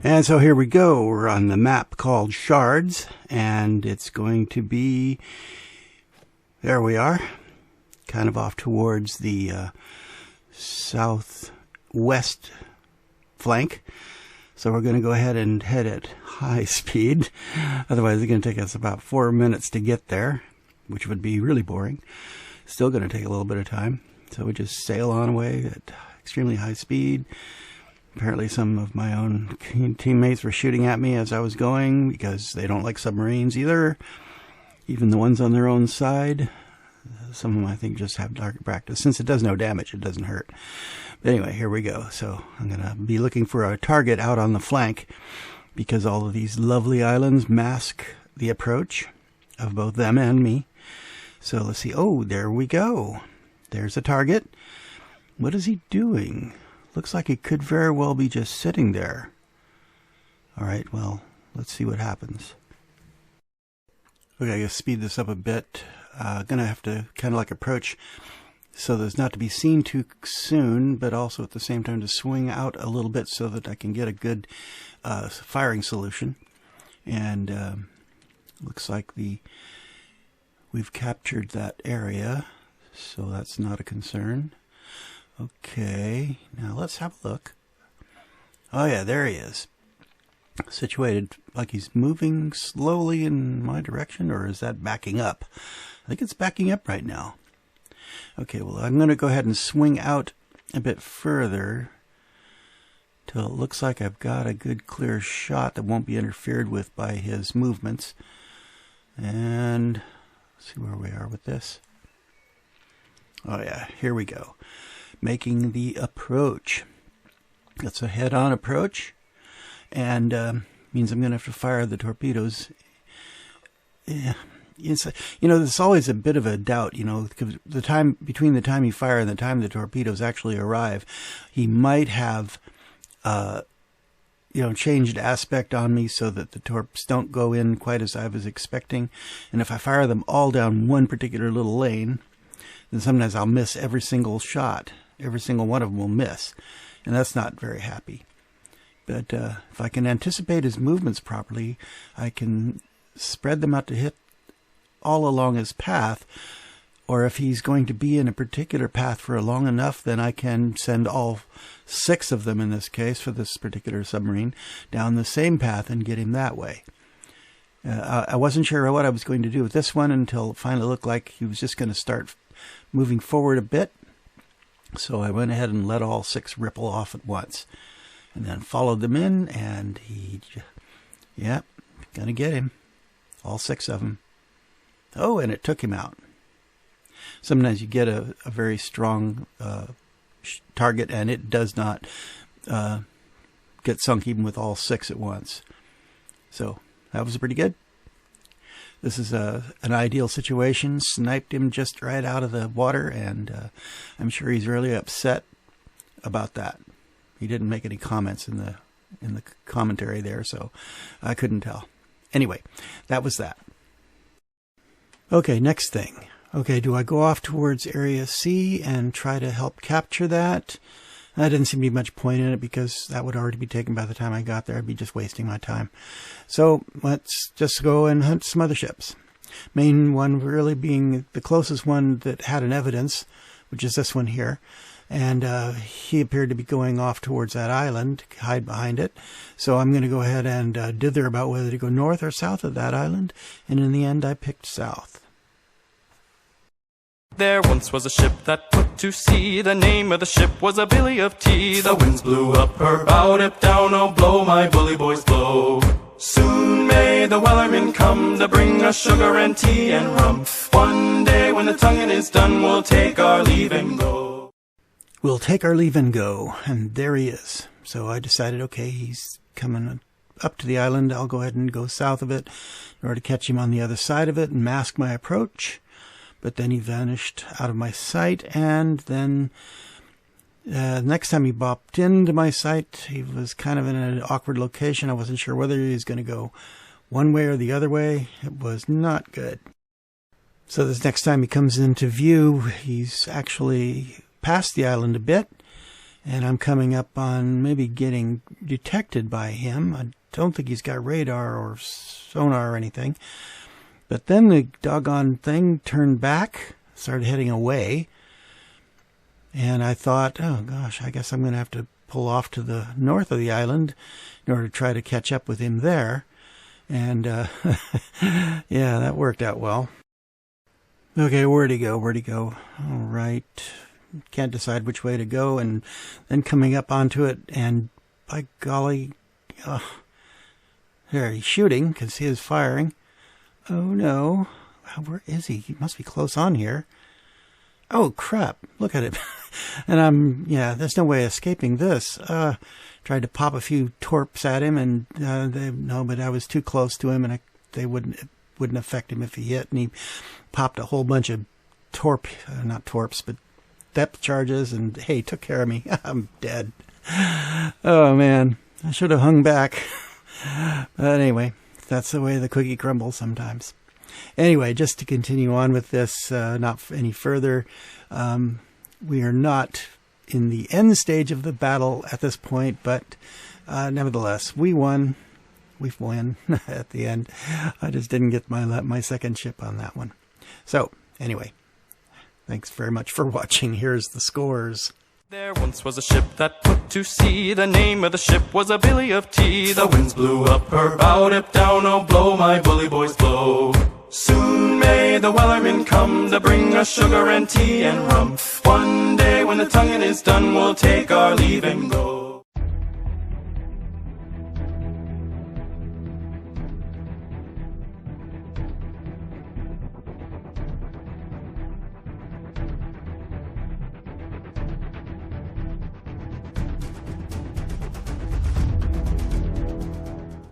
And so here we go. We're on the map called Shards, and it's going to be, there we are, kind of off towards the southwest flank. So we're going to go ahead and head at high speed. Otherwise, it's going to take us about 4 minutes to get there, which would be really boring. Still going to take a little bit of time. So we just sail on away at extremely high speed. Apparently some of my own teammates were shooting at me as I was going because they don't like submarines either, even the ones on their own side. Some of them I think just have target practice. Since it does no damage, it doesn't hurt. But anyway, here we go. So I'm going to be looking for a target out on the flank because all of these lovely islands mask the approach of both them and me. So let's see. Oh, there we go. There's a target. What is he doing? Looks like he could very well be just sitting there. All right, well, let's see what happens. Okay, I guess speed this up a bit. Gonna have to kind of like approach so as not to be seen too soon, but also at the same time to swing out a little bit so that I can get a good firing solution. And looks like we've captured that area, so that's not a concern. Okay, now let's have a look. Oh yeah, there he is. Situated like he's moving slowly in my direction, or is that backing up? I think it's backing up right now. Okay, well I'm going to go ahead and swing out a bit further till it looks like I've got a good clear shot that won't be interfered with by his movements. And let's see where we are with this. Oh yeah, here we go. Making the approach. That's a head-on approach, and means I'm going to have to fire the torpedoes. Yeah, there's always a bit of a doubt, because the time between the time you fire and the time the torpedoes actually arrive, he might have, changed aspect on me so that the torps don't go in quite as I was expecting, and if I fire them all down one particular little lane, then sometimes I'll miss every single shot. Every single one of them will miss, and that's not very happy. But if I can anticipate his movements properly, I can spread them out to hit all along his path, or if he's going to be in a particular path for long enough, then I can send all 6 of them, in this case, for this particular submarine, down the same path and get him that way. I wasn't sure what I was going to do with this one until it finally looked like he was just going to start moving forward a bit. So I went ahead and let all 6 ripple off at once, and then followed them in, and gonna get him, all 6 of them. Oh, and it took him out. Sometimes you get a very strong target, and it does not get sunk even with all 6 at once. So that was pretty good. This is an ideal situation. Sniped him just right out of the water, and I'm sure he's really upset about that. He didn't make any comments in the commentary there, so I couldn't tell. Anyway, that was that. Okay, next thing. Okay, do I go off towards Area C and try to help capture that? That didn't seem to be much point in it because that would already be taken by the time I got there. I'd be just wasting my time. So let's just go and hunt some other ships. Main one really being the closest one that had an evidence, which is this one here. And he appeared to be going off towards that island, hide behind it. So I'm going to go ahead and dither about whether to go north or south of that island. And in the end, I picked south. There once was a ship that put to sea. The name of the ship was a Billy of Tea. The winds blew up her bow, dip down, oh blow, my bully boys blow. Soon may the wellerman come to bring us sugar and tea and rum. One day when the tonguing is done, we'll take our leave and go. We'll take our leave and go, and there he is. So I decided, okay, he's coming up to the island. I'll go ahead and go south of it in order to catch him on the other side of it and mask my approach. But then he vanished out of my sight, and then next time he bopped into my sight, he was kind of in an awkward location. I wasn't sure whether he was going to go one way or the other way. It was not good. So this next time he comes into view, he's actually past the island a bit, And I'm coming up on maybe getting detected by him. I don't think he's got radar or sonar or anything. But then the doggone thing turned back, started heading away. And I thought, oh gosh, I guess I'm going to have to pull off to the north of the island in order to try to catch up with him there. And yeah, that worked out well. Okay, where'd he go? All right. Can't decide which way to go, and then coming up onto it, and by golly, there, he's shooting, because he is firing. Oh no, where is he? He must be close on here. Oh crap, look at it. And there's no way escaping this. Tried to pop a few torps at him, and but I was too close to him, and they wouldn't affect him if he hit, and he popped a whole bunch of not torps, but depth charges, and hey, took care of me. I'm dead. Oh man, I should have hung back. But anyway, that's the way the cookie crumbles sometimes. Anyway, just to continue on with this, not any further, we are not in the end stage of the battle at this point, but nevertheless, we won. We won at the end. I just didn't get my second ship on that one. So, anyway, thanks very much for watching. Here's the scores. There once was a ship that put to sea. The name of the ship was a Billy of Tea. The winds blew up her bow, dip down, oh blow, my bully boys blow. Soon may the wellerman come to bring us sugar and tea and rum. One day when the tonguing is done, we'll take our leave and go.